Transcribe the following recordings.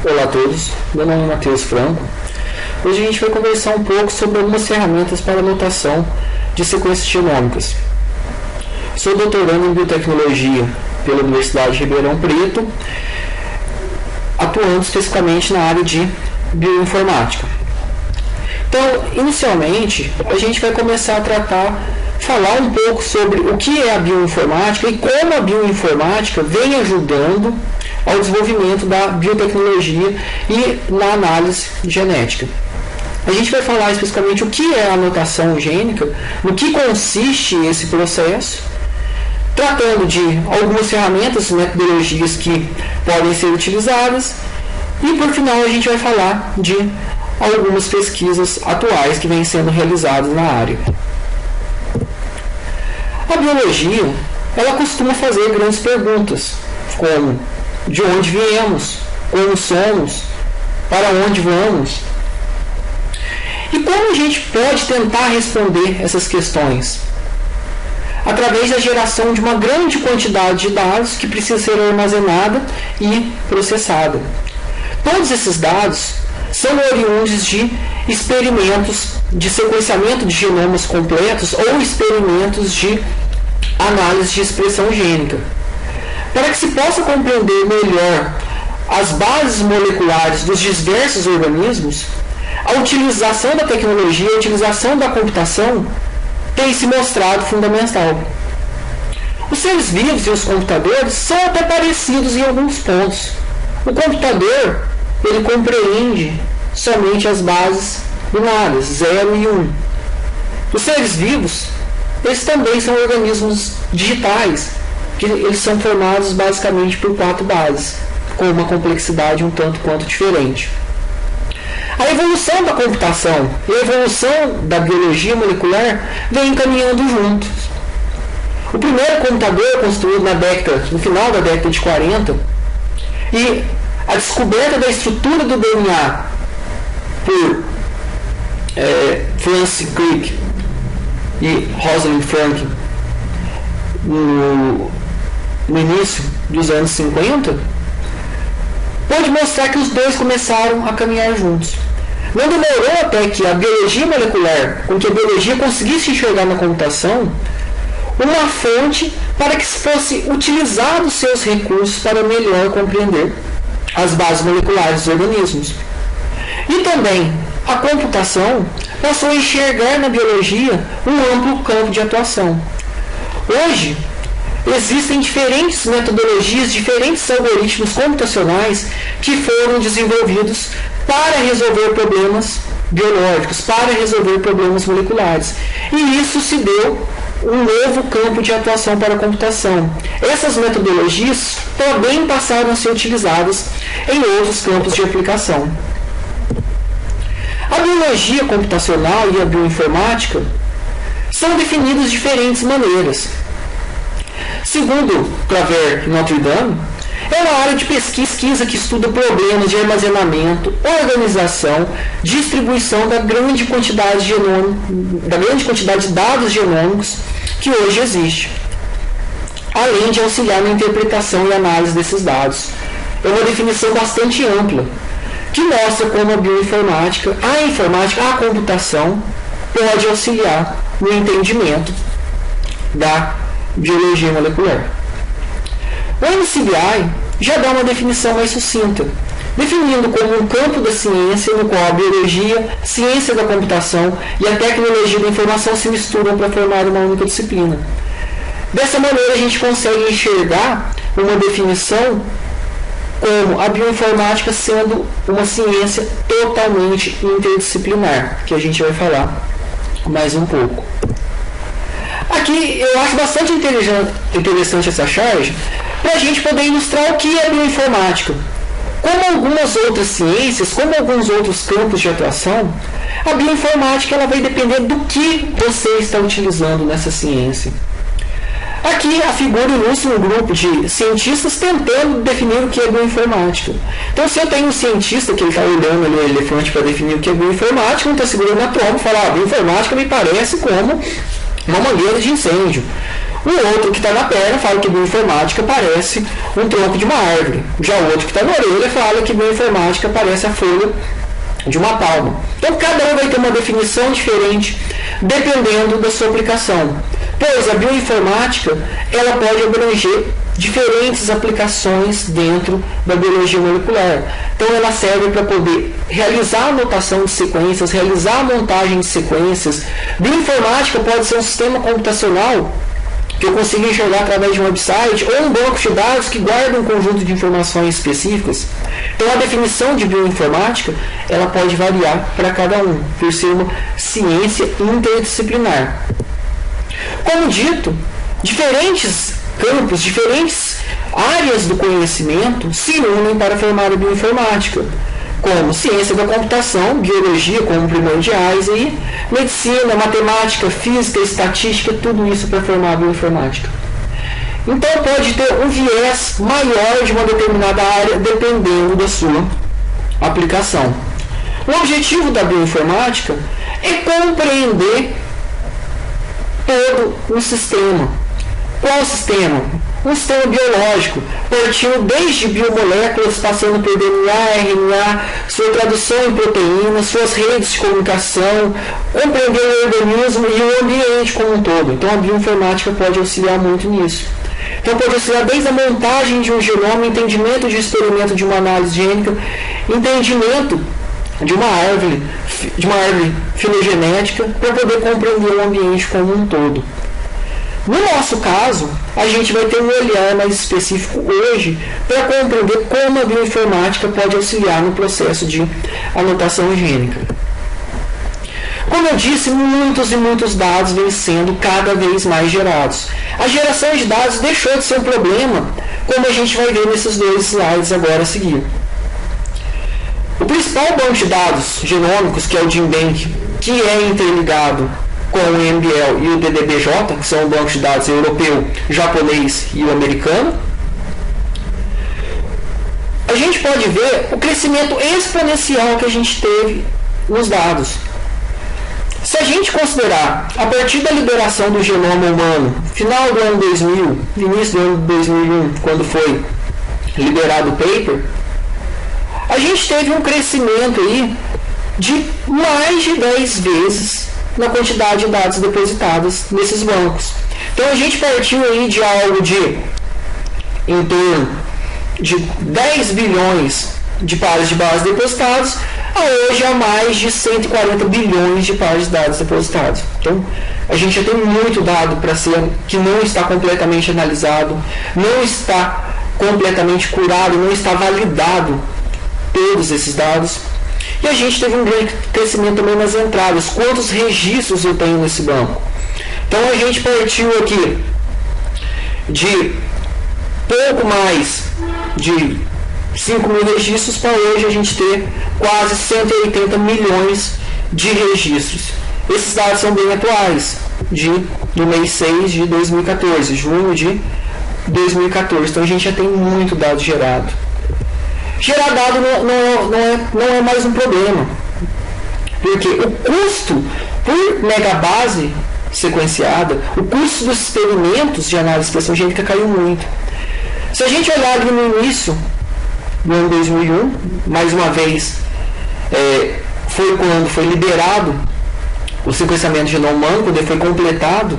Olá a todos, meu nome é Matheus Franco. Hoje a gente vai conversar um pouco sobre algumas ferramentas para anotação de sequências genômicas. Sou doutorando em biotecnologia pela Universidade de Ribeirão Preto, atuando especificamente na área de bioinformática. Então, inicialmente, a gente vai começar a falar um pouco sobre o que é a bioinformática e como a bioinformática vem ajudando ao desenvolvimento da biotecnologia e na análise genética. A gente vai falar especificamente o que é a anotação gênica, no que consiste esse processo, tratando de algumas ferramentas e metodologias que podem ser utilizadas, e por final a gente vai falar de algumas pesquisas atuais que vêm sendo realizadas na área. A biologia, ela costuma fazer grandes perguntas, como de onde viemos, como somos, para onde vamos. E como a gente pode tentar responder essas questões? Através da geração de uma grande quantidade de dados que precisa ser armazenada e processada. Todos esses dados são oriundos de experimentos de sequenciamento de genomas completos ou experimentos de análise de expressão gênica. Para que se possa compreender melhor as bases moleculares dos diversos organismos, a utilização da tecnologia, a utilização da computação tem se mostrado fundamental. Os seres vivos e os computadores são até parecidos em alguns pontos. O computador, ele compreende somente as bases binárias, 0 e 1. Os seres vivos, eles também são organismos digitais, que eles são formados basicamente por 4 bases, com uma complexidade um tanto quanto diferente. A evolução da computação e a evolução da biologia molecular vem caminhando juntos. O primeiro computador construído no final da década de 40, e a descoberta da estrutura do DNA por Francis Crick e Rosalind Franklin no início dos anos 50, pode mostrar que os dois começaram a caminhar juntos. Não demorou até que a biologia molecular, com que a biologia conseguisse enxergar na computação, uma fonte para que fosse utilizados seus recursos para melhor compreender as bases moleculares dos organismos. E também a computação passou a enxergar na biologia um amplo campo de atuação. Hoje, existem diferentes metodologias, diferentes algoritmos computacionais que foram desenvolvidos para resolver problemas biológicos, para resolver problemas moleculares. E isso se deu um novo campo de atuação para a computação. Essas metodologias também passaram a ser utilizadas em outros campos de aplicação. A biologia computacional e a bioinformática são definidas de diferentes maneiras. Segundo Claver e Notre Dame, é uma área de pesquisa que estuda problemas de armazenamento, organização, distribuição da grande quantidade de dados genômicos que hoje existe, além de auxiliar na interpretação e análise desses dados. É uma definição bastante ampla, que mostra como a bioinformática, a computação, pode auxiliar no entendimento da biologia molecular. O NCBI já dá uma definição mais sucinta, definindo como um campo da ciência no qual a biologia, ciência da computação e a tecnologia da informação se misturam para formar uma única disciplina. Dessa maneira, a gente consegue enxergar uma definição como a bioinformática sendo uma ciência totalmente interdisciplinar, que a gente vai falar mais um pouco. Aqui eu acho bastante interessante essa charge para a gente poder ilustrar o que é bioinformática. Como algumas outras ciências, como alguns outros campos de atuação, a bioinformática ela vai depender do que você está utilizando nessa ciência. Aqui a figura ilustra um grupo de cientistas tentando definir o que é bioinformática. Então, se eu tenho um cientista que está olhando ali o elefante para definir o que é bioinformática, um está segurando a tromba e fala: bioinformática me parece como uma mangueira de incêndio. O outro que está na perna fala que bioinformática parece um tronco de uma árvore. Já o outro que está na orelha fala que bioinformática parece a folha de uma palma. Então cada um vai ter uma definição diferente dependendo da sua aplicação. Pois a bioinformática ela pode abranger diferentes aplicações dentro da biologia molecular. Então ela serve para poder realizar a anotação de sequências, realizar a montagem de sequências. Bioinformática pode ser um sistema computacional que eu consigo enxergar através de um website ou um banco de dados que guarda um conjunto de informações específicas. Então a definição de bioinformática ela pode variar para cada um, por ser uma ciência interdisciplinar. Como dito, diferentes campos, diferentes áreas do conhecimento se unem para formar a bioinformática, como ciência da computação, biologia como primordiais e medicina, matemática, física, estatística, tudo isso para formar a bioinformática. Então pode ter um viés maior de uma determinada área dependendo da sua aplicação. O objetivo da bioinformática é compreender todo um sistema. Qual sistema? Um sistema biológico, partindo desde biomoléculas, passando por DNA, RNA, sua tradução em proteínas, suas redes de comunicação, compreender o organismo e o ambiente como um todo. Então a bioinformática pode auxiliar muito nisso. Então pode auxiliar desde a montagem de um genoma, entendimento de experimento de uma análise gênica, entendimento de uma árvore filogenética, para poder compreender o ambiente como um todo. No nosso caso, a gente vai ter um olhar mais específico hoje para compreender como a bioinformática pode auxiliar no processo de anotação gênica. Como eu disse, muitos e muitos dados vêm sendo cada vez mais gerados. A geração de dados deixou de ser um problema, como a gente vai ver nesses dois slides agora a seguir. O principal banco de dados genômicos, que é o GenBank, que é interligado com o MBL e o DDBJ, que são bancos de dados europeu, japonês e o americano, a gente pode ver o crescimento exponencial que a gente teve nos dados. Se a gente considerar, a partir da liberação do genoma humano, final do ano 2000, início do ano 2001, quando foi liberado o paper, a gente teve um crescimento aí de mais de 10 vezes na quantidade de dados depositados nesses bancos. Então a gente partiu aí de algo de em torno de 10 bilhões de pares de dados depositados a hoje a mais de 140 bilhões de pares de dados depositados. Então a gente já tem muito dado para ser que não está completamente analisado, não está completamente curado, não está validado todos esses dados. E a gente teve um grande crescimento também nas entradas. Quantos registros eu tenho nesse banco? Então a gente partiu aqui de pouco mais de 5 mil registros para hoje a gente ter quase 180 milhões de registros. Esses dados são bem atuais, do mês 6 de 2014, junho de 2014. Então a gente já tem muito dado gerado. Gerar dado não é mais um problema, porque o custo por megabase sequenciada, o custo dos experimentos de análise de expressão gênica caiu muito. Se a gente olhar ali no início do ano 2001, mais uma vez, foi quando foi liberado o sequenciamento de genoma humano, quando ele foi completado,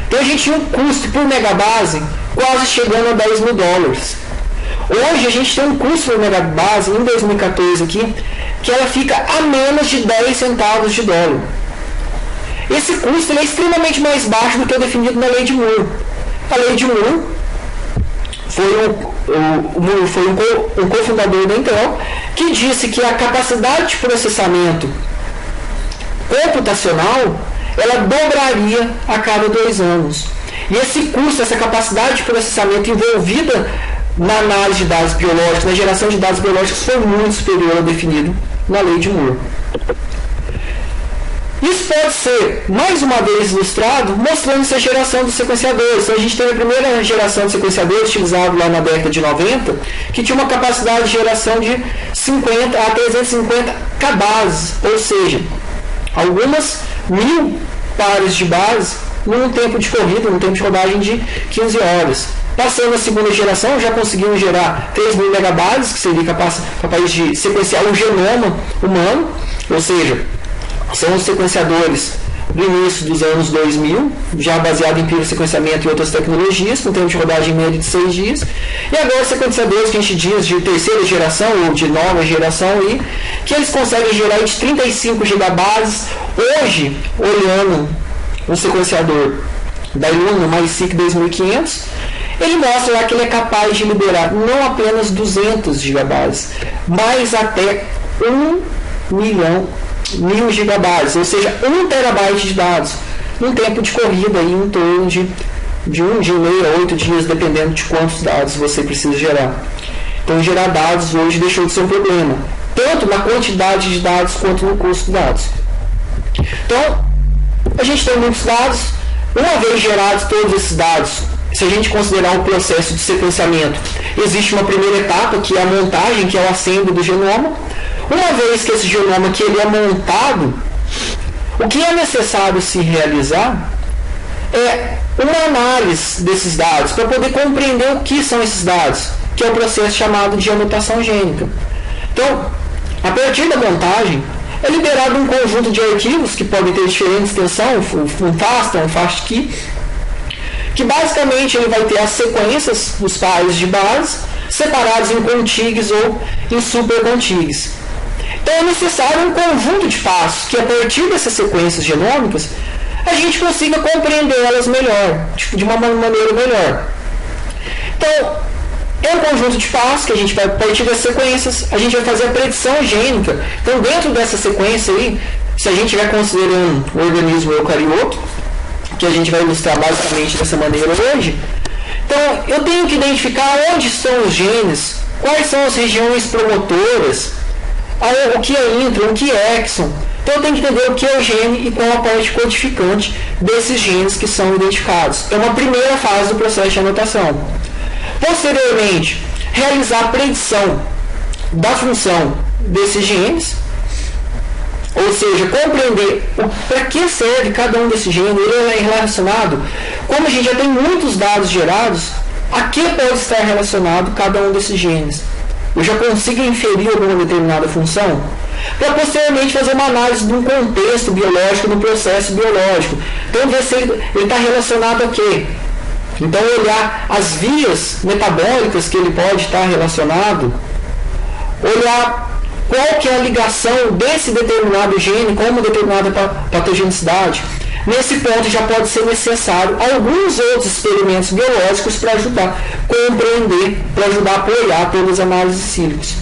então a gente tinha um custo por megabase quase chegando a $10.000. Hoje a gente tem um custo por megabase em 2014 aqui, que ela fica a menos de 10 centavos de dólar. Esse custo ele é extremamente mais baixo do que o definido na lei de Moore. A lei de Moore foi um cofundador da Intel que disse que a capacidade de processamento computacional ela dobraria a cada 2 anos. E esse custo, essa capacidade de processamento envolvida na análise de dados biológicos, na geração de dados biológicos, foi muito superior ao definido na lei de Moore. Isso pode ser, mais uma vez ilustrado, mostrando essa geração dos sequenciadores. Então, a gente teve a primeira geração de sequenciadores utilizado lá na década de 90, que tinha uma capacidade de geração de 50 a 350 kbases, ou seja, algumas 1000 pares de base num tempo de corrida, num tempo de rodagem de 15 horas. Passando a segunda geração, já conseguiram gerar 3.000 megabases, que seria capaz de sequenciar o genoma humano, ou seja, são os sequenciadores do início dos anos 2000, já baseado em sequenciamento e outras tecnologias, com tempo de rodagem média de 6 dias. E agora sequenciadores que a gente diz de terceira geração ou de nova geração, que eles conseguem gerar de 35 gigabases. Hoje, olhando um sequenciador da Illumina MySeq 2500, ele mostra lá que ele é capaz de liberar não apenas 200 gigabases, mas até 1.000 gigabases, ou seja, 1 terabyte de dados, num tempo de corrida aí, em torno de 1 dia e meio a 8 dias, dependendo de quantos dados você precisa gerar. Então, gerar dados hoje deixou de ser um problema, tanto na quantidade de dados quanto no custo de dados. Então, a gente tem muitos dados. Uma vez gerados todos esses dados, se a gente considerar o processo de sequenciamento, existe uma primeira etapa, que é a montagem, que é o assembly do genoma. Uma vez que esse genoma que ele é montado, o que é necessário se realizar é uma análise desses dados, para poder compreender o que são esses dados, que é o processo chamado de anotação gênica. Então, a partir da montagem, é liberado um conjunto de arquivos que podem ter diferente extensão, um FASTA, um FASTQ, que basicamente ele vai ter as sequências, os pares de base, separados em contigues ou em supercontigues. Então é necessário um conjunto de passos que, a partir dessas sequências genômicas, a gente consiga compreender elas melhor, de uma maneira melhor. Então, é um conjunto de passos que a gente vai, a partir das sequências, a gente vai fazer a predição gênica. Então, dentro dessa sequência aí, se a gente estiver considerando o organismo eucarioto, que a gente vai ilustrar basicamente dessa maneira hoje, então eu tenho que identificar onde estão os genes, quais são as regiões promotoras, o que é intron, o que é exon. Então eu tenho que entender o que é o gene e qual a parte codificante desses genes que são identificados. É uma primeira fase do processo de anotação. Posteriormente, realizar a predição da função desses genes, ou seja, compreender para que serve cada um desses genes, ele é relacionado, como a gente já tem muitos dados gerados, a que pode estar relacionado cada um desses genes. Eu já consigo inferir alguma determinada função, para posteriormente fazer uma análise de um contexto biológico, do processo biológico. Então, ver se ele está relacionado a quê? Então, olhar as vias metabólicas que ele pode estar relacionado, olhar qual que é a ligação desse determinado gene com uma determinada patogenicidade. Nesse ponto já pode ser necessário alguns outros experimentos biológicos para ajudar a compreender, para ajudar a apoiar todas as análises sílicos.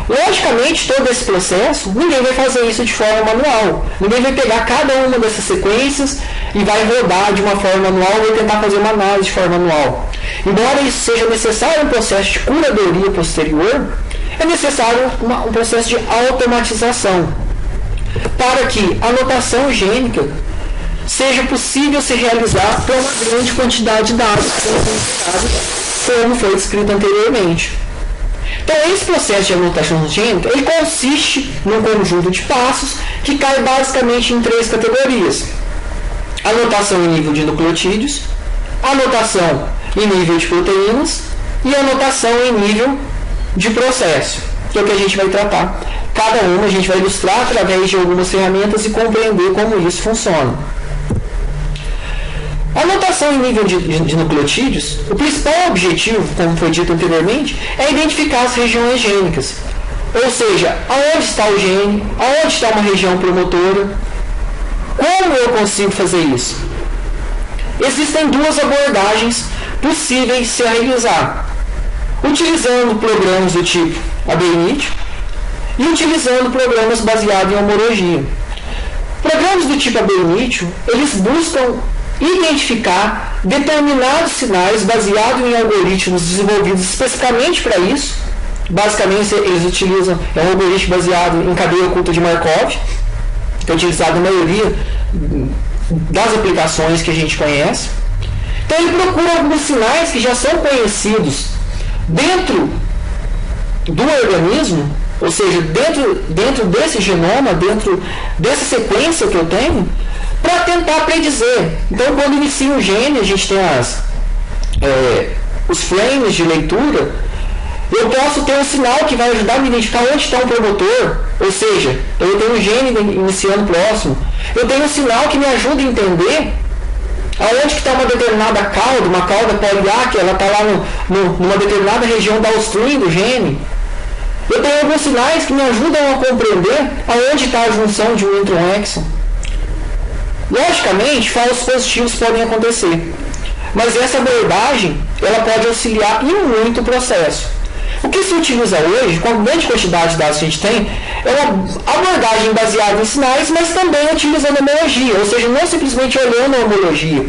Logicamente, todo esse processo, ninguém vai fazer isso de forma manual. Ninguém vai pegar cada uma dessas sequências e vai rodar de uma forma manual e tentar fazer uma análise de forma manual. Embora isso seja necessário um processo de curadoria posterior, é necessário um processo de automatização para que a anotação gênica seja possível se realizar para uma grande quantidade de dados, como foi descrito anteriormente. Então, esse processo de anotação gênica, ele consiste num conjunto de passos que cai basicamente em 3 categorias: anotação em nível de nucleotídeos, anotação em nível de proteínas e anotação em nível de processo, que é o que a gente vai tratar. Cada uma a gente vai ilustrar através de algumas ferramentas e compreender como isso funciona. A anotação em nível de nucleotídeos, o principal objetivo, como foi dito anteriormente, é identificar as regiões gênicas. Ou seja, aonde está o gene, aonde está uma região promotora, como eu consigo fazer isso? Existem 2 abordagens possíveis se realizar: utilizando programas do tipo ABinit e utilizando programas baseados em homologia. Programas do tipo ABinit, eles buscam identificar determinados sinais baseados em algoritmos desenvolvidos especificamente para isso. Basicamente, eles utilizam um algoritmo baseado em cadeia oculta de Markov, que é utilizado na maioria das aplicações que a gente conhece. Então, ele procura alguns sinais que já são conhecidos dentro do organismo, ou seja, dentro desse genoma, dentro dessa sequência que eu tenho, para tentar predizer. Então, quando inicia um gene, a gente tem os frames de leitura. Eu posso ter um sinal que vai ajudar a me identificar onde está um promotor, ou seja, eu tenho um gene iniciando próximo. Eu tenho um sinal que me ajuda a entender aonde que está uma determinada cauda, uma cauda poliar, que ela está lá numa determinada região downstream do gene. Eu tenho alguns sinais que me ajudam a compreender aonde está a junção de um intron-exon. Logicamente, falsos positivos podem acontecer, mas essa abordagem ela pode auxiliar em muito o processo. O que se utiliza hoje, com a grande quantidade de dados que a gente tem, é uma abordagem baseada em sinais, mas também utilizando homologia, ou seja, não simplesmente olhando a homologia.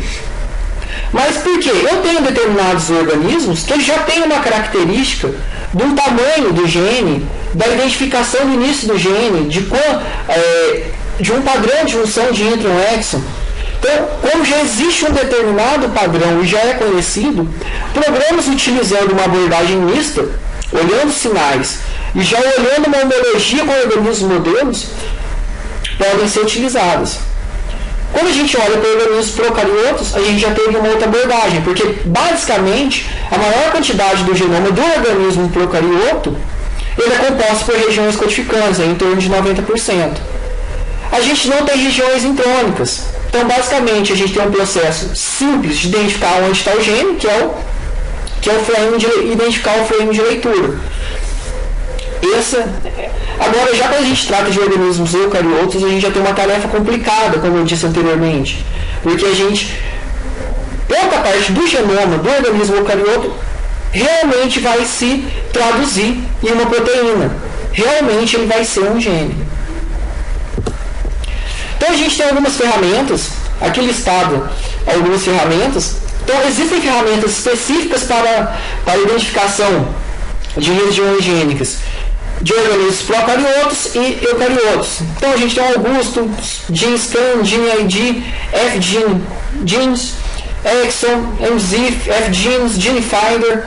Mas por quê? Eu tenho determinados organismos que eles já têm uma característica do tamanho do gene, da identificação do início do gene, de um padrão de junção de intron-exon. Então, como já existe um determinado padrão e já é conhecido, programas utilizando uma abordagem mista, olhando sinais e já olhando uma homologia com organismos modelos, podem ser utilizadas. Quando a gente olha para organismos procariotos, a gente já teve uma outra abordagem, porque basicamente a maior quantidade do genoma do organismo procarioto ele é composto por regiões codificantes, em torno de 90%. A gente não tem regiões intrônicas. Então, basicamente, a gente tem um processo simples de identificar onde está o gene, que é o frame de identificar o frame de leitura. Agora, já quando a gente trata de organismos eucariotos, a gente já tem uma tarefa complicada, como eu disse anteriormente, porque pouca parte do genoma do organismo eucarioto realmente vai se traduzir em uma proteína. Realmente ele vai ser um gene. Então a gente tem algumas ferramentas, aqui listado algumas ferramentas. Então existem ferramentas específicas para identificação de regiões gênicas de organismos procariotos e eucariotos. Então a gente tem o Augusto, GeneScan, GeneID, FGenes, Exon, MZIF, FGenes, GeneFinder,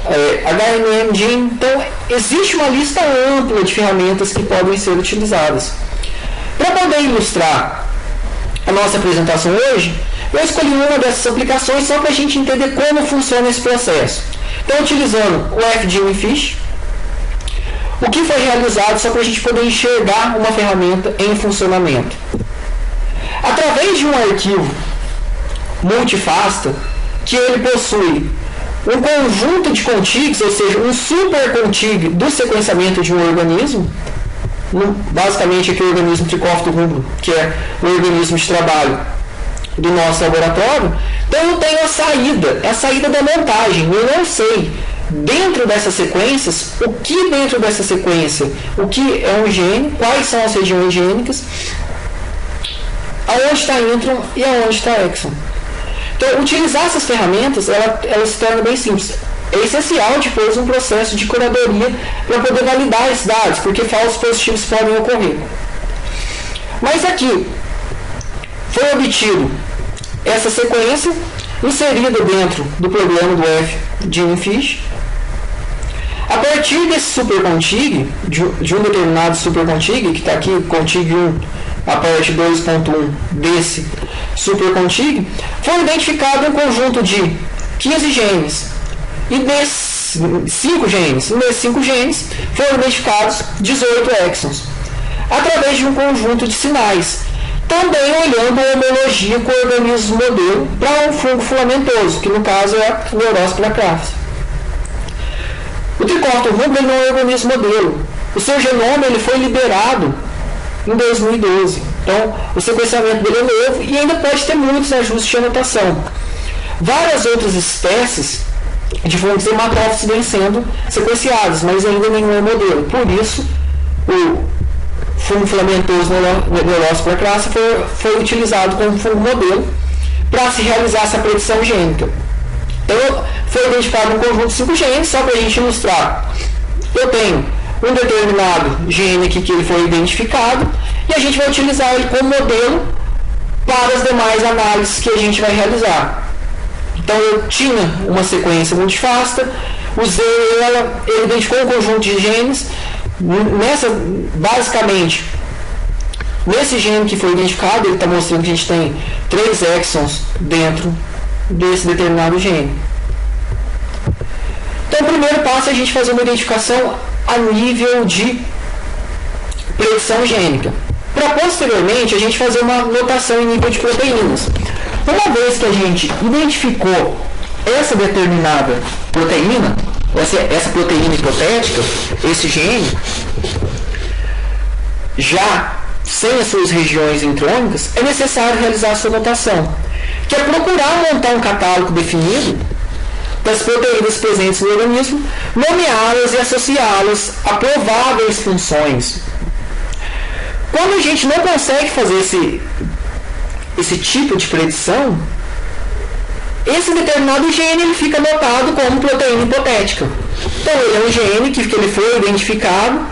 HMM Gene. Então existe uma lista ampla de ferramentas que podem ser utilizadas. Para poder ilustrar a nossa apresentação hoje, eu escolhi uma dessas aplicações só para a gente entender como funciona esse processo. Então, utilizando o FGeneFish, o que foi realizado só para a gente poder enxergar uma ferramenta em funcionamento. Através de um arquivo multifasta, que ele possui um conjunto de contigs, ou seja, um super contig do sequenciamento de um organismo, basicamente aqui o organismo tricófito-rubro, que é o organismo de trabalho do nosso laboratório. Então eu tenho a saída da montagem. Eu não sei, dentro dessas sequências, o que dentro dessa sequência, o que é um gene, quais são as regiões gênicas, aonde está intron e aonde está exon. Então, utilizar essas ferramentas, ela se torna bem simples. É essencial depois um processo de curadoria para poder validar esses dados, porque falsos positivos podem ocorrer. Mas aqui foi obtido essa sequência inserida dentro do programa do FGeneFish. A partir desse supercontig, de um determinado supercontig, que está aqui, contig 1, a parte 2.1 desse supercontig, foi identificado um conjunto de 15 genes. E desses 5 genes, foram identificados 18 exons, através de um conjunto de sinais, também olhando a homologia com o organismo modelo para um fungo filamentoso, que no caso é o Neurospora crafts. O tricófito-rubro não é um organismo modelo. O seu genoma ele foi liberado em 2012. Então, o sequenciamento dele é novo e ainda pode ter muitos ajustes de anotação. Várias outras espécies de fungos hematófitos vêm sendo sequenciados, mas ainda nenhum é modelo. Por isso, o fungo filamentoso Neurospora crassa foi utilizado como fungo modelo para se realizar essa predição gênica. Então, foi identificado um conjunto de 5 genes, só para a gente ilustrar. Eu tenho um determinado gene aqui que ele foi identificado e a gente vai utilizar ele como modelo para as demais análises que a gente vai realizar. Então eu tinha uma sequência multifasta, usei ela, ele identificou um conjunto de genes. Basicamente, Nesse gene que foi identificado, ele está mostrando que a gente tem 3 exons dentro desse determinado gene. Então, o primeiro passo é a gente fazer uma identificação a nível de predição gênica, para posteriormente a gente fazer uma notação em nível de proteínas. Uma vez que a gente identificou essa determinada proteína, essa proteína hipotética, esse gene, já sem as suas regiões intrônicas, é necessário realizar a sua notação, que é procurar montar um catálogo definido das proteínas presentes no organismo, nomeá-las e associá-las a prováveis funções. Quando a gente não consegue fazer esse tipo de predição, esse determinado gene ele fica notado como proteína hipotética. Então, ele é um gene que ele foi identificado,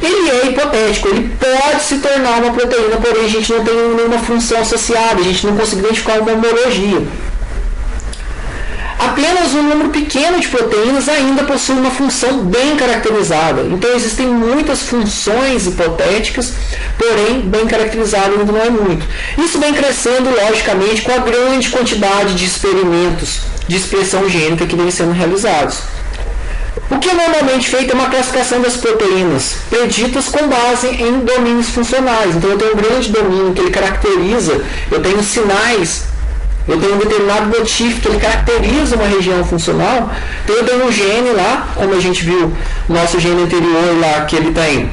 ele é hipotético, ele pode se tornar uma proteína, porém a gente não tem nenhuma função associada, a gente não consegue identificar uma homologia. Apenas um número pequeno de proteínas ainda possui uma função bem caracterizada. Então existem muitas funções hipotéticas, porém bem caracterizadas ainda não é muito. Isso vem crescendo logicamente com a grande quantidade de experimentos de expressão gênica que vem sendo realizados. O que é normalmente feito é uma classificação das proteínas preditas com base em domínios funcionais. Então eu tenho um grande domínio que ele caracteriza, eu tenho sinais, eu tenho um determinado motivo que ele caracteriza uma região funcional. Então eu tenho um gene lá, como a gente viu no nosso gene anterior lá, que ele tem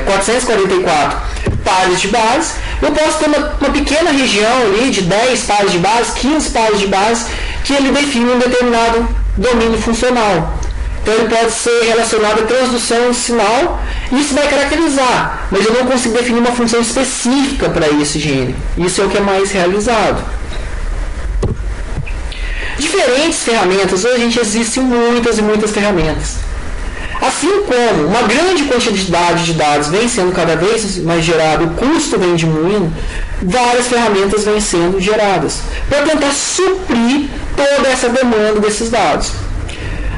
444 pares de base. Eu posso ter uma pequena região ali de 10 pares de base, 15 pares de base, que ele define um determinado domínio funcional. Então ele pode ser relacionado à transdução de sinal, e isso vai caracterizar, mas eu não consigo definir uma função específica para esse gene. Isso é o que é mais realizado. Diferentes ferramentas, hoje a gente existe muitas e muitas ferramentas. Assim como uma grande quantidade de dados vem sendo cada vez mais gerado, o custo vem diminuindo, várias ferramentas vêm sendo geradas para tentar suprir toda essa demanda desses dados.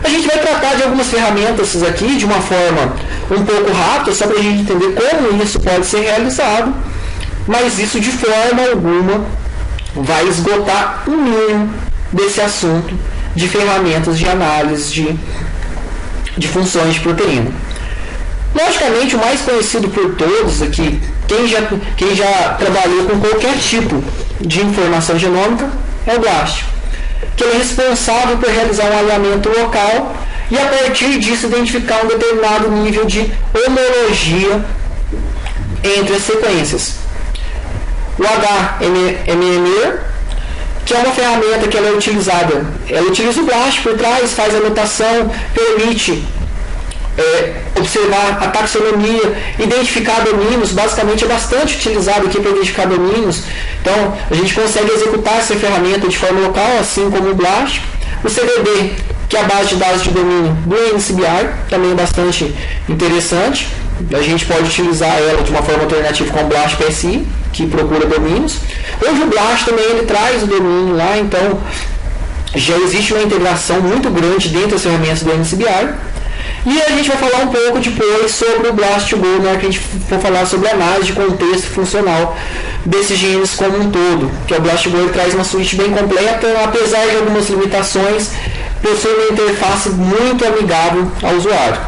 A gente vai tratar de algumas ferramentas aqui de uma forma um pouco rápida, só para a gente entender como isso pode ser realizado, mas isso de forma alguma vai esgotar o mínimo desse assunto de ferramentas de análise de funções de proteína. Logicamente, o mais conhecido por todos aqui, quem já trabalhou com qualquer tipo de informação genômica, é o BLAST, que ele é responsável por realizar um alinhamento local e, a partir disso, identificar um determinado nível de homologia entre as sequências. O HMMR, que é uma ferramenta que ela utiliza o BLAST por trás, faz a anotação, permite observar a taxonomia, identificar domínios, basicamente é bastante utilizado aqui para identificar domínios. Então a gente consegue executar essa ferramenta de forma local, assim como o BLAST. O CDD, que é a base de dados de domínio do NCBI, também é bastante interessante. A gente pode utilizar ela de uma forma alternativa com o BLAST PSI, que procura domínios. Hoje o BLAST também ele traz o domínio lá, então já existe uma integração muito grande dentro das ferramentas do NCBI. E a gente vai falar um pouco depois sobre o BLAST-Go, né, que a gente for falar sobre a análise de contexto funcional desses genes como um todo, que o BLAST-Go ele traz uma suíte bem completa, apesar de algumas limitações, possui uma interface muito amigável ao usuário.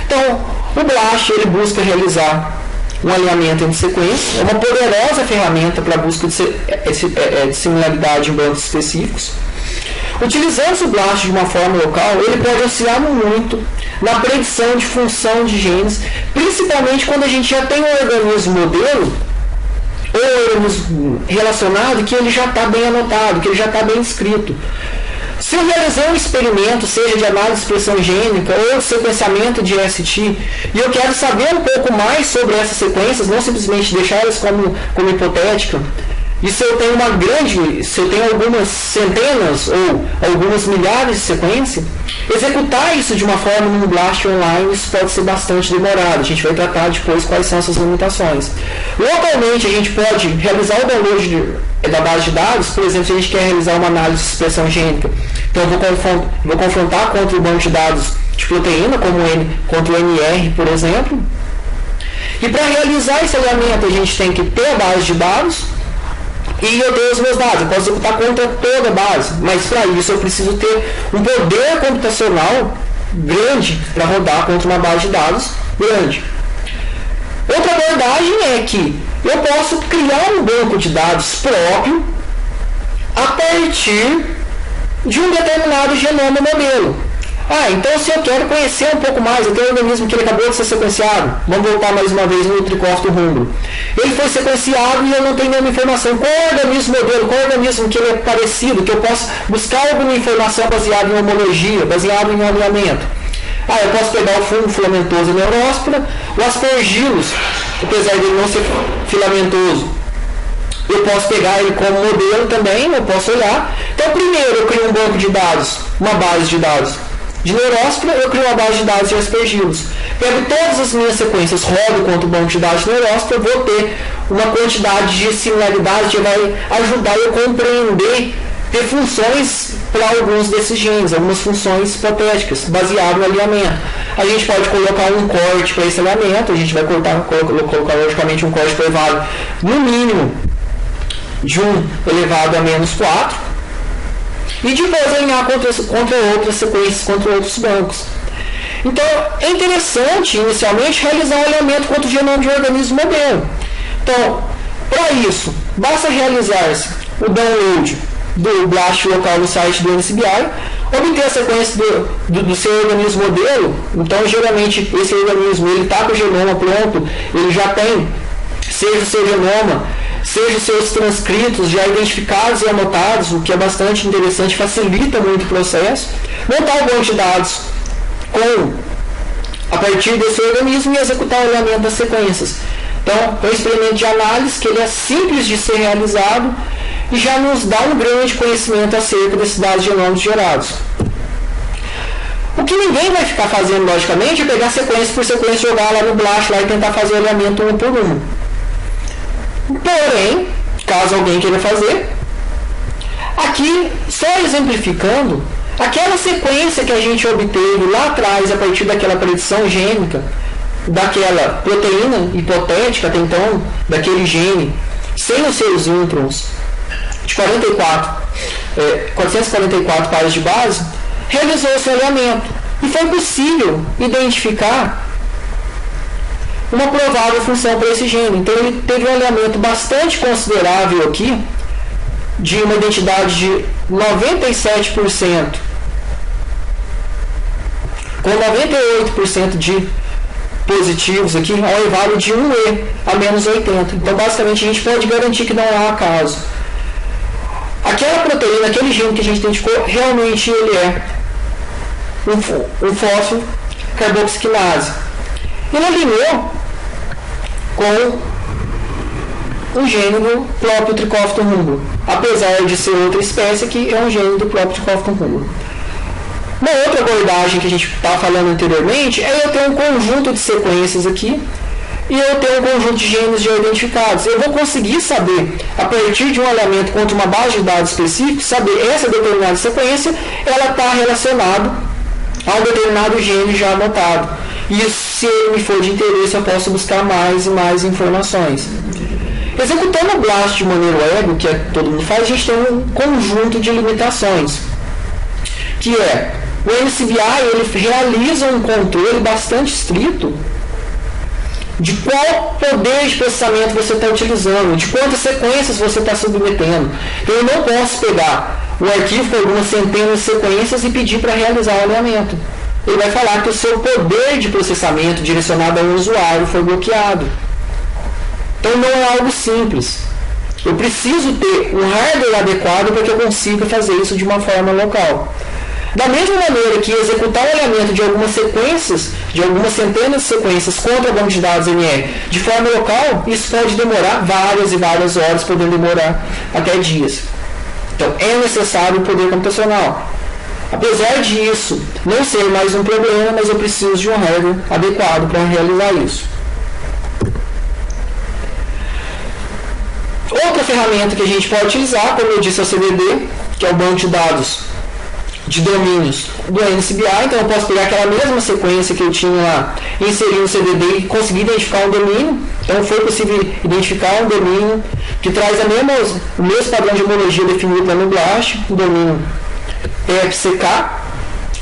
Então, o BLAST ele busca realizar um alinhamento entre sequências, é uma poderosa ferramenta para a busca de similaridade em bancos específicos. Utilizando o BLAST de uma forma local, ele pode auxiliar muito na predição de função de genes, principalmente quando a gente já tem um organismo modelo ou um organismo relacionado que ele já está bem anotado, que ele já está bem escrito. Se eu realizar um experimento, seja de análise de expressão gênica ou de sequenciamento de ST, e eu quero saber um pouco mais sobre essas sequências, não simplesmente deixar elas como hipotética, e se eu tenho algumas centenas ou algumas milhares de sequências, executar isso de uma forma num BLAST online, isso pode ser bastante demorado. A gente vai tratar depois quais são essas limitações. Localmente, a gente pode realizar o download da base de dados, por exemplo, se a gente quer realizar uma análise de expressão gênica. Então, eu vou confrontar contra o banco de dados de proteína, como contra o NR, por exemplo. E para realizar esse alinhamento, a gente tem que ter a base de dados e eu tenho os meus dados. Eu posso executar contra toda a base, mas para isso eu preciso ter um poder computacional grande para rodar contra uma base de dados grande. Outra abordagem é que eu posso criar um banco de dados próprio a partir de um determinado genoma modelo. Então se eu quero conhecer um pouco mais, eu tenho um organismo que ele acabou de ser sequenciado, vamos voltar mais uma vez no tricófito rúmbro. Ele foi sequenciado e eu não tenho nenhuma informação. Qual é o organismo modelo, qual é o organismo que ele é parecido, que eu posso buscar alguma informação baseada em homologia, baseada em alinhamento? Eu posso pegar o fungo filamentoso Neuróspora, o Aspergillus, apesar de ele não ser filamentoso, eu posso pegar ele como modelo também, eu posso olhar. Então, primeiro eu crio um banco de dados, uma base de dados de Neuróspora, eu crio uma base de dados de Aspergillus. Pego todas as minhas sequências, rodo contra o banco de dados de Neuróspora, vou ter uma quantidade de similaridades que vai ajudar eu a compreender, ter funções para alguns desses genes, algumas funções hipotéticas, baseado no alinhamento. A gente pode colocar um corte para esse alinhamento, a gente vai colocar logicamente um corte elevado no mínimo de 1 elevado a menos 4, e depois alinhar contra outras sequências, contra outros bancos. Então, é interessante, inicialmente, realizar um alinhamento contra o genoma de um organismo modelo. Então, para isso, basta realizar-se o download do BLAST local no site do NCBI, obter a sequência do seu organismo modelo. Então, geralmente, esse organismo está com o genoma pronto, ele já tem, seja o seu genoma, seja os seus transcritos já identificados e anotados, o que é bastante interessante, facilita muito o processo. Montar o banco de dados a partir desse organismo e executar o alinhamento das sequências. Então, é um experimento de análise que ele é simples de ser realizado e já nos dá um grande conhecimento acerca desses dados genômicos gerados. O que ninguém vai ficar fazendo, logicamente, é pegar sequência por sequência, jogar lá no BLAST lá e tentar fazer o alinhamento um por um. Porém, caso alguém queira fazer, aqui, só exemplificando, aquela sequência que a gente obteve lá atrás, a partir daquela predição gênica, daquela proteína hipotética, até então, daquele gene, sem os seus introns, de 444 pares de base, realizou esse alinhamento. E foi possível identificar uma provável função para esse gene. Então ele teve um alinhamento bastante considerável aqui, de uma identidade de 97%, com 98% de positivos aqui, ao elevado de 1E a menos 80. Então basicamente a gente pode garantir que não há acaso. Aquela proteína, aquele gene que a gente identificou, realmente ele é um fósforo carboxilase. Ele alinhou com um gene do próprio tricófito rúmbro, apesar de ser outra espécie que é um gene do próprio tricófito rúmbro. Uma outra abordagem que a gente estava falando anteriormente é eu ter um conjunto de sequências aqui e eu ter um conjunto de genes já identificados. Eu vou conseguir saber, a partir de um alinhamento contra uma base de dados específica, saber essa determinada sequência, ela está relacionada a um determinado gene já anotado. E se ele me for de interesse, eu posso buscar mais e mais informações. Executando o BLAST de maneira web, que todo mundo faz, a gente tem um conjunto de limitações, que é o NCBI ele realiza um controle bastante estrito de qual poder de processamento você está utilizando, de quantas sequências você está submetendo. Então, eu não posso pegar o arquivo com algumas centenas de sequências e pedir para realizar o alinhamento. Ele vai falar que o seu poder de processamento direcionado ao usuário foi bloqueado. Então não é algo simples. Eu preciso ter um hardware adequado para que eu consiga fazer isso de uma forma local. Da mesma maneira que executar o alinhamento de algumas sequências, de algumas centenas de sequências contra o banco de dados MR de forma local, isso pode demorar várias e várias horas, podendo demorar até dias. Então é necessário o poder computacional. Apesar disso não ser mais um problema, mas eu preciso de um hardware adequado para realizar isso. Outra ferramenta que a gente pode utilizar, como eu disse, é o CDD, que é o banco de dados de domínios do NCBI, então eu posso pegar aquela mesma sequência que eu tinha lá, inserir no CDD e conseguir identificar um domínio. Então foi possível identificar um domínio que traz o mesmo padrão de homologia definido lá no BLAST, o domínio PFCK,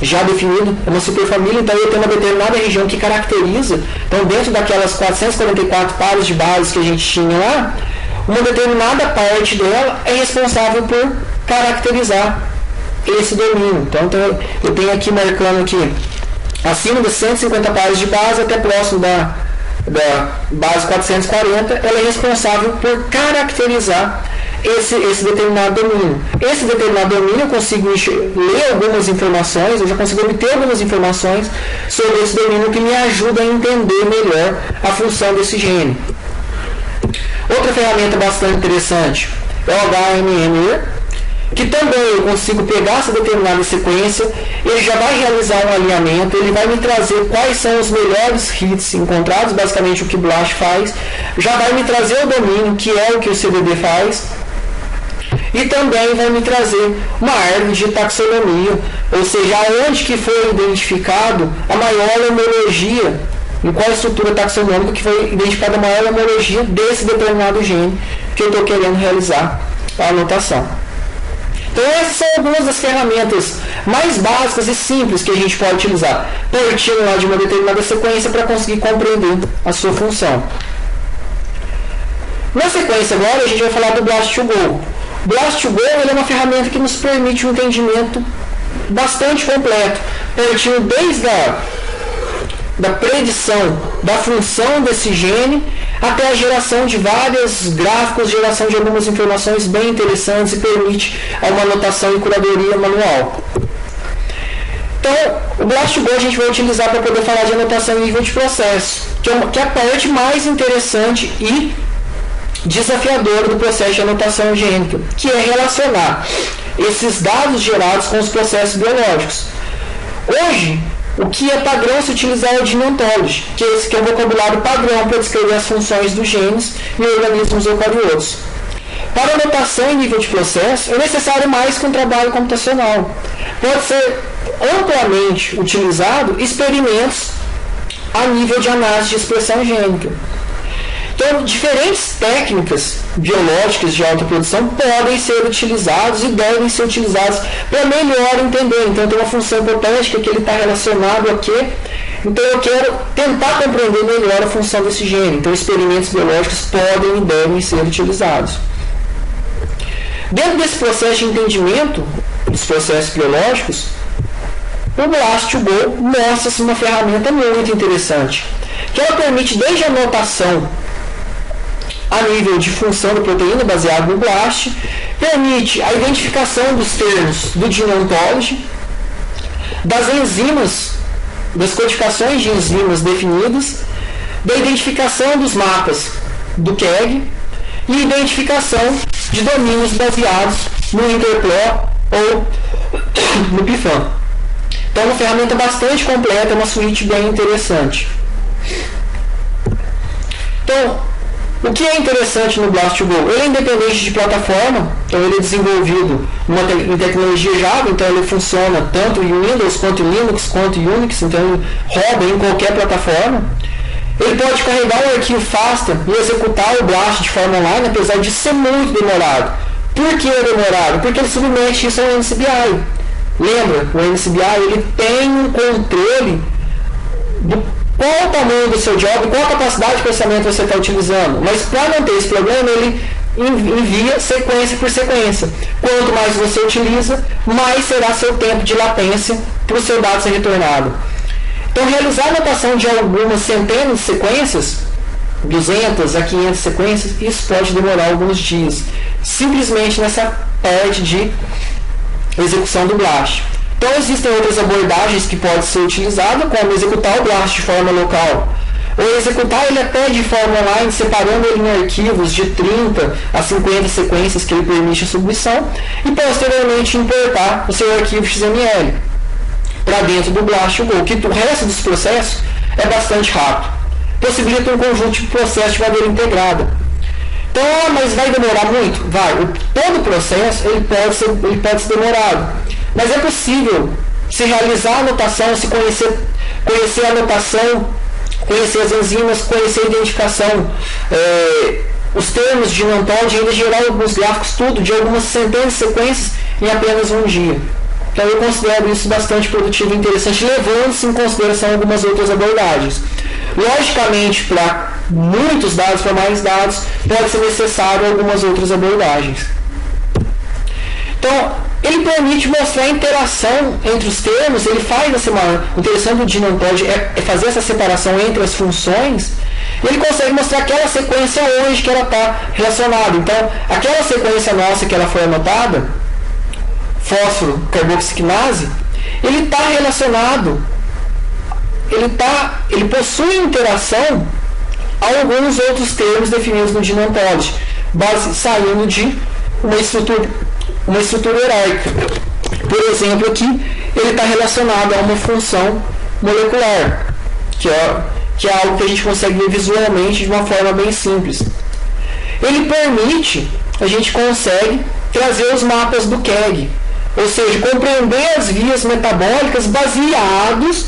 já definido, é uma superfamília, então eu tenho uma determinada região que caracteriza, então dentro daquelas 444 pares de bases que a gente tinha lá, uma determinada parte dela é responsável por caracterizar esse domínio. Então eu tenho aqui marcando aqui acima dos 150 pares de base até próximo da base 440, ela é responsável por caracterizar esse determinado domínio. Esse determinado domínio eu consigo ler algumas informações, eu já consigo obter algumas informações sobre esse domínio que me ajuda a entender melhor a função desse gene. Outra ferramenta bastante interessante é o HMME, que também eu consigo pegar essa determinada sequência, ele já vai realizar um alinhamento, ele vai me trazer quais são os melhores hits encontrados, basicamente o que o BLAST faz, já vai me trazer o domínio, que é o que o CDD faz, e também vai me trazer uma árvore de taxonomia, ou seja, onde que foi identificado a maior homologia, em qual estrutura taxonômica que foi identificada a maior homologia desse determinado gene que eu estou querendo realizar a anotação. Então essas são algumas das ferramentas mais básicas e simples que a gente pode utilizar, partindo lá de uma determinada sequência para conseguir compreender a sua função. Na sequência agora a gente vai falar do BLAST2Go. O BLAST2Go ele é uma ferramenta que nos permite um entendimento bastante completo, partindo desde da predição da função desse gene até a geração de vários gráficos, geração de algumas informações bem interessantes e permite uma anotação e curadoria manual. Então, o BLAST2Go a gente vai utilizar para poder falar de anotação em nível de processo, que é a parte mais interessante e desafiadora do processo de anotação gênica, que é relacionar esses dados gerados com os processos biológicos. Hoje, o que é padrão se utilizar é o Gene Ontology, que é o vocabulário padrão para descrever as funções dos genes em organismos eucariotos. Para anotação em nível de processo, é necessário mais que um trabalho computacional. Pode ser amplamente utilizado experimentos a nível de análise de expressão gênica. Então, diferentes técnicas biológicas de autoprodução podem ser utilizadas e devem ser utilizadas para melhor entender. Então, tem uma função hipotética que ele está relacionado a quê? Então, eu quero tentar compreender melhor a função desse gene. Então, experimentos biológicos podem e devem ser utilizados. Dentro desse processo de entendimento dos processos biológicos, o BLAST2Go mostra-se uma ferramenta muito interessante, que ela permite desde a anotação a nível de função da proteína baseado no BLAST, permite a identificação dos termos do Gene Ontology, das enzimas, das codificações de enzimas definidas, da identificação dos mapas do KEGG e identificação de domínios baseados no Interpro ou no PIFAM. Então é uma ferramenta bastante completa, uma suíte bem interessante. Então, o que é interessante no BLAST2Go? Ele é independente de plataforma, então ele é desenvolvido em tecnologia Java, então ele funciona tanto em Windows, quanto em Linux, quanto em Unix, então ele roda em qualquer plataforma. Ele pode carregar um arquivo FASTA e executar o BLAST de forma online, apesar de ser muito demorado. Por que é demorado? Porque ele submete isso ao NCBI. Lembra, o NCBI ele tem um controle do qual o tamanho do seu job, qual a capacidade de processamento você está utilizando. Mas para não ter esse problema, ele envia sequência por sequência. Quanto mais você utiliza, mais será seu tempo de latência para o seu dado ser retornado. Então, realizar a anotação de algumas centenas de sequências, 200 a 500 sequências, isso pode demorar alguns dias, simplesmente nessa parte de execução do BLAST. Então, existem outras abordagens que podem ser utilizadas, como executar o BLAST de forma local, ou executar ele até de forma online, separando ele em arquivos de 30 a 50 sequências que ele permite a submissão, e posteriormente importar o seu arquivo XML para dentro do BLAST2Go, que o resto dos processos é bastante rápido. Possibilita um conjunto de processos de maneira integrada. Então, mas vai demorar muito? Vai. Todo processo ele pode ser demorado. Mas é possível se realizar a anotação, se conhecer a anotação, conhecer as enzimas, conhecer a identificação, os termos de Nantoldi, ainda gerar alguns gráficos, tudo, de algumas centenas de sequências em apenas um dia. Então eu considero isso bastante produtivo e interessante, levando-se em consideração algumas outras abordagens. Logicamente, para muitos dados, para mais dados, pode ser necessário algumas outras abordagens. Então, ele permite mostrar a interação entre os termos, ele faz o interessante do Nantoldi é fazer essa separação entre as funções, e ele consegue mostrar aquela sequência onde que ela está relacionada. Então, aquela sequência nossa que ela foi anotada, fósforo carboxiquinase, ele está relacionado, ele possui interação a alguns outros termos definidos no Nantoldi, saindo de uma estrutura hierárquica. Por exemplo, aqui ele está relacionado a uma função molecular, que é algo que a gente consegue ver visualmente de uma forma bem simples. Ele permite, a gente consegue trazer os mapas do KEGG, ou seja, compreender as vias metabólicas baseados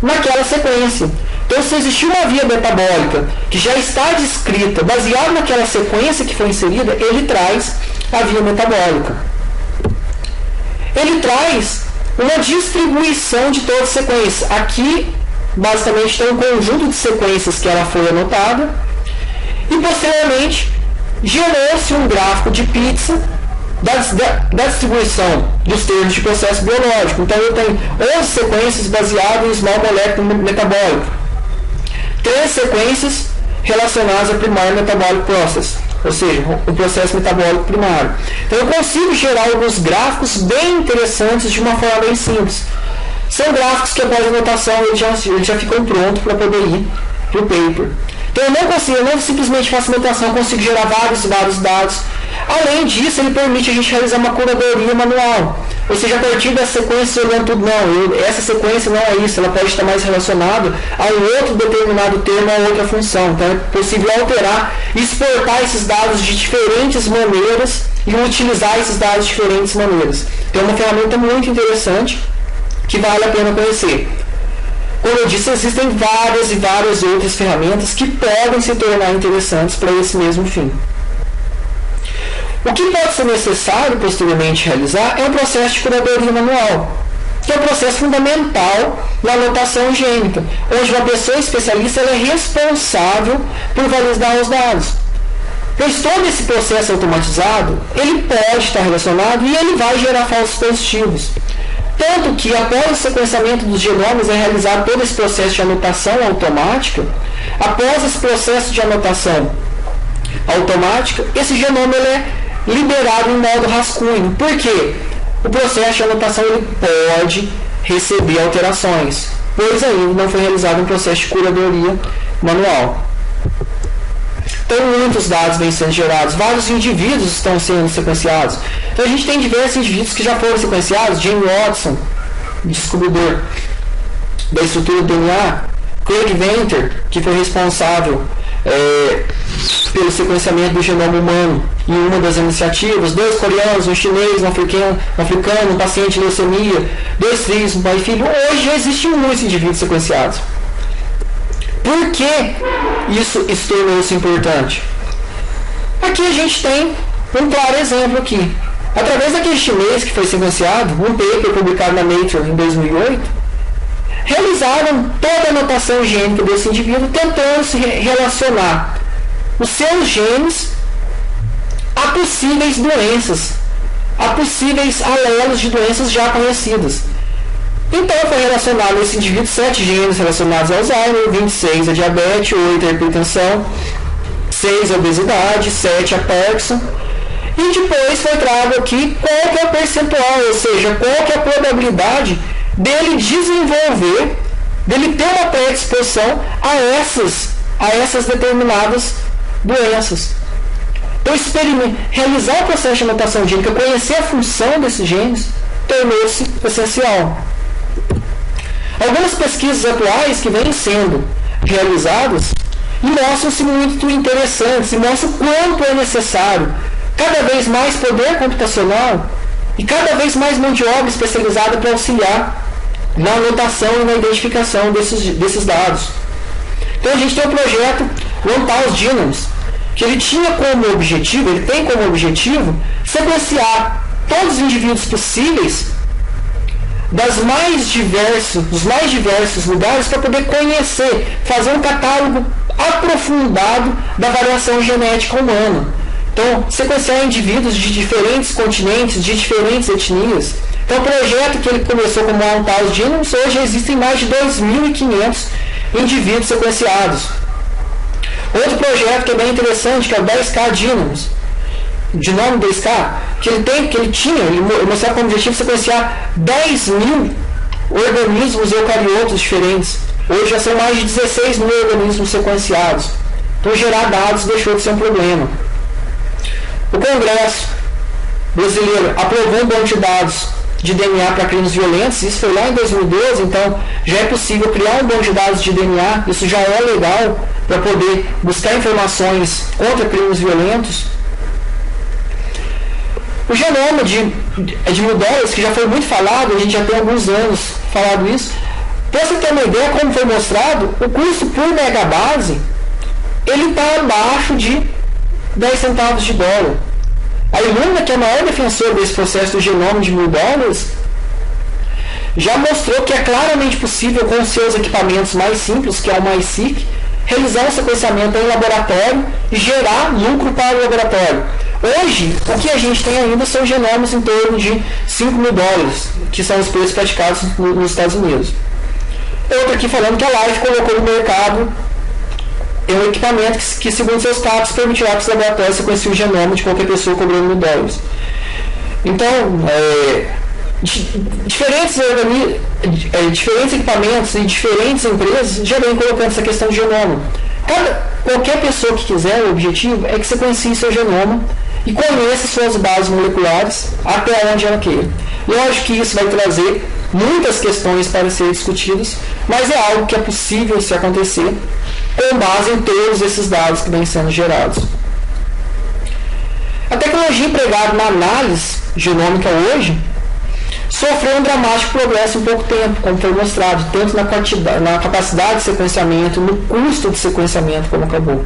naquela sequência. Então, se existir uma via metabólica que já está descrita, baseada naquela sequência que foi inserida, ele traz a via metabólica. Ele traz uma distribuição de todas as sequências. Aqui, basicamente, tem um conjunto de sequências que ela foi anotada. E, posteriormente, gerou-se um gráfico de pizza da distribuição dos termos de processo biológico. Então, eu tenho 11 sequências baseadas em small molecule metabólico. 3 sequências relacionadas a primary metabolic process, ou seja, o processo metabólico primário. Então eu consigo gerar alguns gráficos bem interessantes de uma forma bem simples. São gráficos que após a anotação eles já ficam prontos para poder ir para o paper. Então eu não simplesmente faço anotação, eu consigo gerar vários dados. Além disso, ele permite a gente realizar uma curadoria manual. Ou seja, a partir da sequência, olhando tudo, essa sequência não é isso, ela pode estar mais relacionada a um outro determinado termo, a outra função. Então é possível alterar e exportar esses dados de diferentes maneiras e utilizar esses dados de diferentes maneiras. Então é uma ferramenta muito interessante que vale a pena conhecer. Como eu disse, existem várias e várias outras ferramentas que podem se tornar interessantes para esse mesmo fim. O que pode ser necessário posteriormente realizar é um processo de curadoria manual, que é um processo fundamental na anotação gênica, onde uma pessoa especialista ela é responsável por validar os dados. Pois todo esse processo automatizado, ele pode estar relacionado e ele vai gerar falsos positivos. Tanto que após o sequenciamento dos genomas é realizado todo esse processo de anotação automática. Após esse processo de anotação automática, esse genoma ele é liberado em modo rascunho. Por quê? O processo de anotação ele pode receber alterações, pois ainda não foi realizado um processo de curadoria manual. Então, muitos dados vêm sendo gerados, vários indivíduos estão sendo sequenciados. Então, a gente tem diversos indivíduos que já foram sequenciados. James Watson, descobridor da estrutura do DNA, Craig Venter, que foi responsável pelo sequenciamento do genoma humano em uma das iniciativas, 2 coreanos, um chinês, um africano, um paciente de leucemia, 2 filhos, um pai e filho. Hoje já existem muitos indivíduos sequenciados. Por que isso tornou-se importante? Aqui a gente tem um claro exemplo aqui. Através daquele chinês que foi sequenciado, um paper publicado na Nature em 2008, realizaram toda a anotação gênica desse indivíduo, tentando se relacionar os seus genes a possíveis doenças, a possíveis alelos de doenças já conhecidas. Então foi relacionado esse indivíduo 7 genes relacionados ao Alzheimer, 26 a diabetes, 8 a hipertensão, 6 a obesidade, 7 a Parkinson. E depois foi trago aqui qual que é o percentual, ou seja, qual que é a probabilidade dele desenvolver, dele ter uma predisposição a essas determinadas doenças. Então, realizar o processo de anotação gênica, conhecer a função desses genes, tornou-se essencial. Algumas pesquisas atuais que vêm sendo realizadas e mostram-se muito interessantes e mostram o quanto é necessário cada vez mais poder computacional e cada vez mais mão de obra especializada para auxiliar na anotação e na identificação desses dados. Então a gente tem o projeto OneThousand Genomes, que ele tem como objetivo sequenciar todos os indivíduos possíveis dos mais diversos lugares para poder conhecer, fazer um catálogo aprofundado da variação genética humana. Então, sequenciar indivíduos de diferentes continentes, de diferentes etnias. Então, o projeto que ele começou como OneThousand Genomes, hoje existem mais de 2.500 indivíduos sequenciados. Outro projeto que é bem interessante, que é o 10K Genomes, de nome 10K, que ele mostrava como objetivo sequenciar 10.000 organismos eucariotos diferentes. Hoje já são mais de 16.000 organismos sequenciados. Então, gerar dados deixou de ser um problema. O Congresso brasileiro aprovou um banco de dados de DNA para crimes violentos, isso foi lá em 2012, então já é possível criar um banco de dados de DNA, isso já é legal para poder buscar informações contra crimes violentos. O genoma de mudélias, que já foi muito falado, a gente já tem alguns anos falado isso. Para você ter uma ideia, como foi mostrado, o custo por megabase ele está abaixo de 10 centavos de dólar. A Illumina, que é a maior defensora desse processo do genoma de $1.000, já mostrou que é claramente possível, com seus equipamentos mais simples, que é o MiSeq, realizar um sequenciamento em laboratório e gerar lucro para o laboratório. Hoje, o que a gente tem ainda são genomas em torno de $5.000, que são os preços praticados nos Estados Unidos. Outro aqui falando que a Life colocou no mercado um equipamento que segundo seus cálculos, permitirá que os laboratórios sequenciem o genoma de qualquer pessoa cobrando $1.000. Então, diferentes equipamentos e diferentes empresas já vêm colocando essa questão de genoma. Qualquer pessoa que quiser, o objetivo é que sequencie seu genoma e conheça suas bases moleculares até onde ela queira. Lógico que isso vai trazer muitas questões para serem discutidas, mas é algo que é possível se acontecer com base em todos esses dados que vêm sendo gerados. A tecnologia empregada na análise genômica hoje sofreu um dramático progresso em pouco tempo, como foi mostrado, tanto na capacidade de sequenciamento, no custo de sequenciamento, como acabou.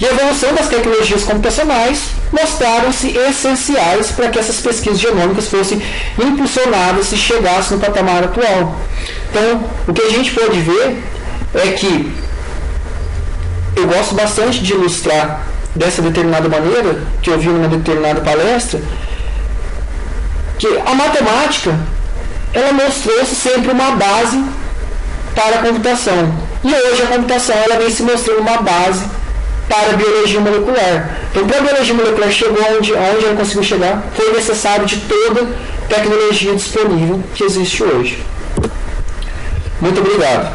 E a evolução das tecnologias computacionais mostraram-se essenciais para que essas pesquisas genômicas fossem impulsionadas e chegassem no patamar atual. Então, o que a gente pode ver é que eu gosto bastante de ilustrar dessa determinada maneira, que eu vi numa determinada palestra, que a matemática, ela mostrou-se sempre uma base para a computação. E hoje a computação ela vem se mostrando uma base para a biologia molecular. Então, para a biologia molecular chegou onde ela conseguiu chegar, foi necessário de toda a tecnologia disponível que existe hoje. Muito obrigado.